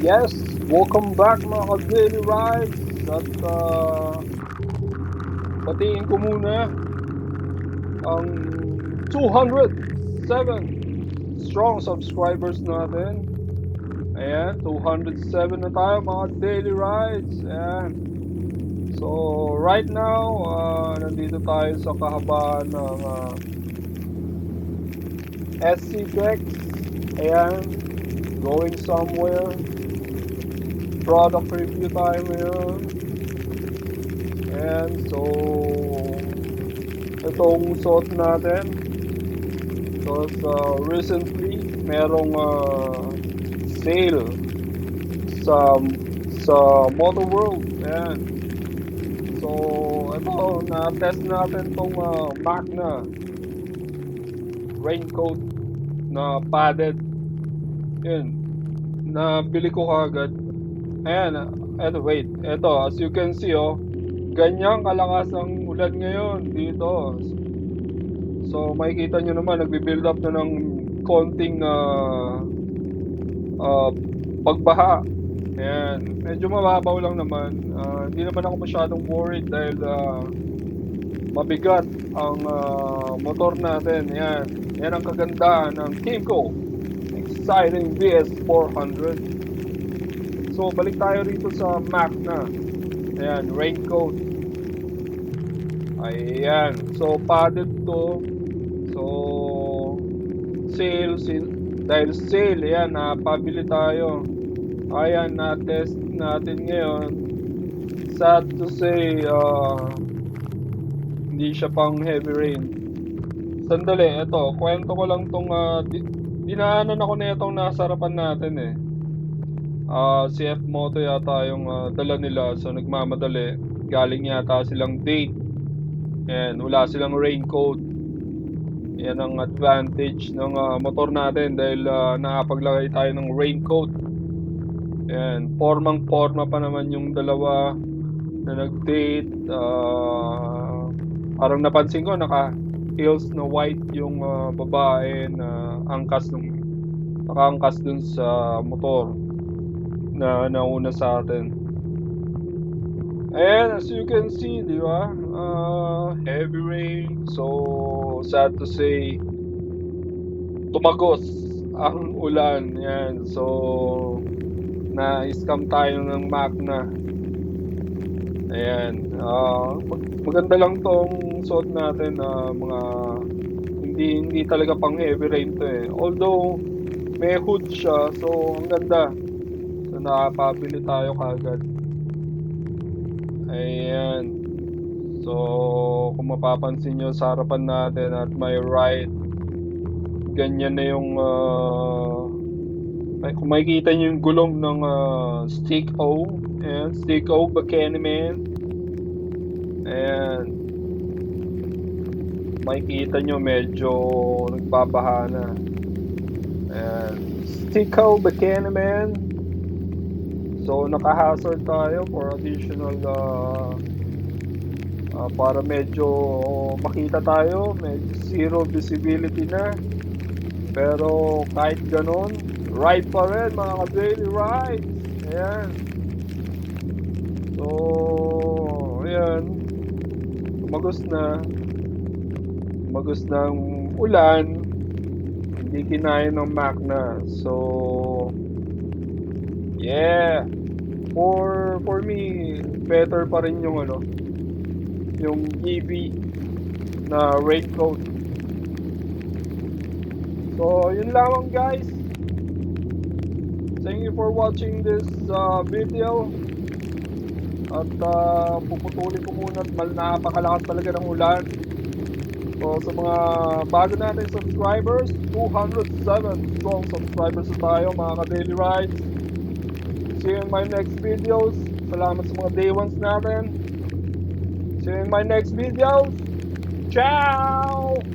Yes, welcome back mga ka-Daily Rides. At batiin ko muna ang 207 strong subscribers natin. Ayan, 207 na tayo mga Daily Rides. Ayan. So, right now, nandito tayo sa kahabaan ng SC Dex. Ayan, going somewhere. Product review tayo ngayon. And so, itong suot natin. So, recently, merong sale sa Motor World. Ayan. So, ito, na-test natin tong Magna raincoat na padded. Yun. Nabili ko kagad. Ayan, wait, eto, as you can see, ganyang kalakas ang ulan ngayon dito. So, makikita nyo naman, nagbi-build up na ng konting pagbaha. Ayan, medyo mababaw lang naman. Hindi naman ako masyadong worried dahil mabigat ang motor natin. Ayan, yan ang kagandahan ng Kymco Exciting VS400. So, balik tayo rito sa Magna. Ayan, raincoat. Ayan. So, padded to. So, dahil sale, ayan, napabili tayo. Ayan, na-test natin ngayon. Sad to say, hindi siya pang heavy rain. Sandali, eto, kwento ko lang tong, dinaanan ako na itong nasa harapan natin eh. CF Moto yata yung dala nila, so nagmamadali. Galing yata silang date. Ayan, wala silang raincoat. Yan ang advantage ng motor natin dahil nakapaglagay tayo ng raincoat. Ayan, pormang-porma pa naman yung dalawa na nag-date. Parang napansin ko, naka-heels na white yung babae na naka-angkas dun sa motor na nauna sa atin. And as you can see, di ba? Heavy rain. So, sad to say, tumagos ang ulan. Yan. So, na-scam tayo ng Magna. Ayan. Maganda lang tong suot natin. Mga hindi talaga pang heavy rain to eh. Although, may hood siya. So, ang ganda. So, nakapabili tayo kagad. Ayan. So, kung mapapansin nyo sa harapan natin at my right, ganyan na yung kung makikita nyo yung gulong ng Stick O. Ayan, Stick O Buchanan. Ayan. Makikita nyo medyo nagbabaha na. Ayan, Stick O Buchanan. So, naka-hazard tayo for additional para medyo makita tayo, medyo zero visibility na. Pero kahit ganon, ride pa rin mga ka-daily rides. Ayan. So, ayan. Tumagos ng ulan. Hindi kinaya ng Magna. So, yeah. For me, better pa rin yung yung EV na raincoat. So, yun lamang guys. Thank you for watching this video. At puputulin ko muna at napakalakas talaga ng ulan. So, sa mga bago natin subscribers, 207 strong subscribers na tayo mga ka-daily rides. See you in my next videos. Salamat sa mga day ones natin. See you in my next videos. Ciao!